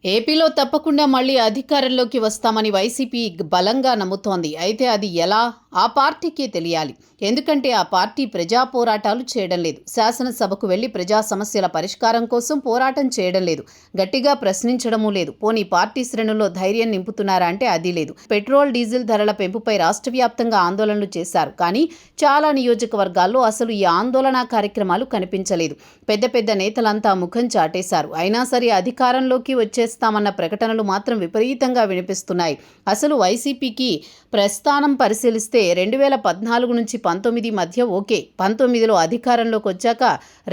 ఏపీలో తప్పకుండా మళ్లీ అధికారంలోకి వస్తామని వైసీపీ బలంగా నమ్ముతోంది. అయితే అది ఎలా? ఆ పార్టీకే తెలియాలి. ఎందుకంటే ఆ పార్టీ ప్రజా పోరాటాలు చేయడం లేదు. శాసనసభకు వెళ్లి ప్రజా సమస్యల పరిష్కారం కోసం పోరాటం చేయడం లేదు. గట్టిగా ప్రశ్నించడమూ లేదు. పోనీ పార్టీ శ్రేణుల్లో ధైర్యం నింపుతున్నారా అంటే అది లేదు. పెట్రోల్, డీజిల్ ధరల పెంపుపై రాష్ట్ర వ్యాప్తంగా ఆందోళనలు చేశారు. కానీ చాలా నియోజకవర్గాల్లో అసలు ఈ ఆందోళన కార్యక్రమాలు కనిపించలేదు. పెద్ద పెద్ద నేతలంతా ముఖం చాటేశారు. అయినా సరే అధికారంలోకి వచ్చేస్తామన్న ప్రకటనలు మాత్రం విపరీతంగా వినిపిస్తున్నాయి. అసలు వైసీపీకి ప్రస్థానం పరిశీలిస్తే 2014 నుంచి 19 మధ్య ఓకే, 19లో అధికారంలోకి వచ్చాక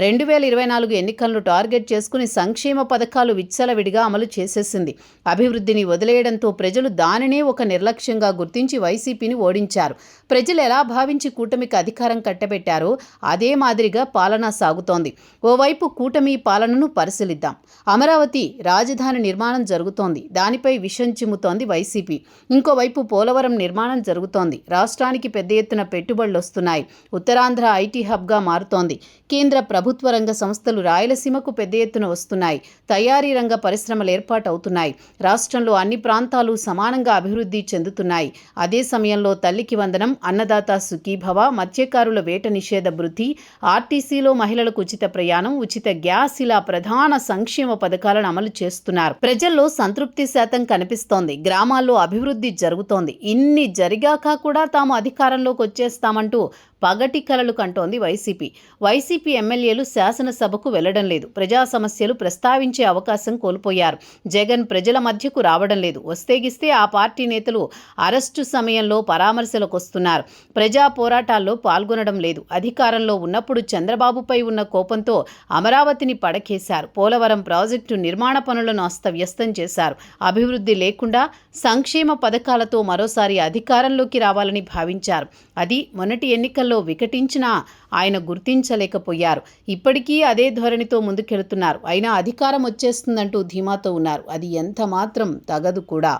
2024 ఎన్నికలను టార్గెట్ చేసుకుని సంక్షేమ పథకాలు విచ్చలవిడిగా అమలు చేసేసింది. అభివృద్ధిని వదిలేయడంతో ప్రజలు దానినే ఒక నిర్లక్ష్యంగా గుర్తించి వైసీపీని ఓడించారు. ప్రజలు ఎలా భావించి కూటమికి అధికారం కట్టబెట్టారో అదే మాదిరిగా పాలన సాగుతోంది. ఓవైపు కూటమి పాలనను పరిశీలిద్దాం. అమరావతి రాజధాని నిర్మాణం జరుగుతోంది. దానిపై విషం చిమ్ముతోంది వైసీపీ. ఇంకోవైపు పోలవరం నిర్మాణం జరుగుతోంది. రాష్ట్రానికి పెద్ద ఎత్తున పెట్టుబడులు వస్తున్నాయి. ఉత్తరాంధ్ర ఐటీ హబ్గా మారుతోంది. కేంద్ర ప్రభుత్వ రంగ సంస్థలు రాయలసీమకు పెద్ద ఎత్తున వస్తున్నాయి. తయారీ రంగ పరిశ్రమలు ఏర్పాటవుతున్నాయి. రాష్ట్రంలో అన్ని ప్రాంతాలు సమానంగా అభివృద్ధి చెందుతున్నాయి. అదే సమయంలో తల్లికి వందనం, అన్నదాత సుఖీభవ, మత్స్యకారుల వేట నిషేధ వృద్ధి, ఆర్టీసీలో మహిళలకు ఉచిత ప్రయాణం, ఉచిత గ్యాస్ ఇలా ప్రధాన సంక్షేమ పథకాలను అమలు చేస్తున్నారు. ప్రజల్లో సంతృప్తి శాతం కనిపిస్తోంది. గ్రామాల్లో అభివృద్ధి జరుగుతోంది. ఇన్ని జరిగాక కూడా తాము అధికారంలోకి వచ్చేస్తామంటూ పగటి కలలు కంటోంది వైసీపీ ఎమ్మెల్యేలు శాసనసభకు వెళ్లడం లేదు. ప్రజా సమస్యలు ప్రస్తావించే అవకాశం కోల్పోయారు. జగన్ ప్రజల మధ్యకు రావడం లేదు. వస్తేగిస్తే ఆ పార్టీ నేతలు అరెస్టు సమయంలో పరామర్శలకు వస్తున్నారు. ప్రజా పోరాటాల్లో పాల్గొనడం లేదు. అధికారంలో ఉన్నప్పుడు చంద్రబాబుపై ఉన్న కోపంతో అమరావతిని పడకేశారు. పోలవరం ప్రాజెక్టు నిర్మాణ పనులను అస్తవ్యస్తం చేశారు. అభివృద్ధి లేకుండా సంక్షేమ పథకాలతో మరోసారి అధికారంలోకి రావాలని భావించారు. అది మొన్నటి ఎన్నికల్లో వికటించినా ఆయన గుర్తించలేకపోయారు. ఇప్పటికీ అదే ధోరణితో ముందుకెళ్తున్నారు. అయినా అధికారం వచ్చేస్తుందంటూ ధీమాతో ఉన్నారు. అది ఎంత మాత్రం తగదు కూడా.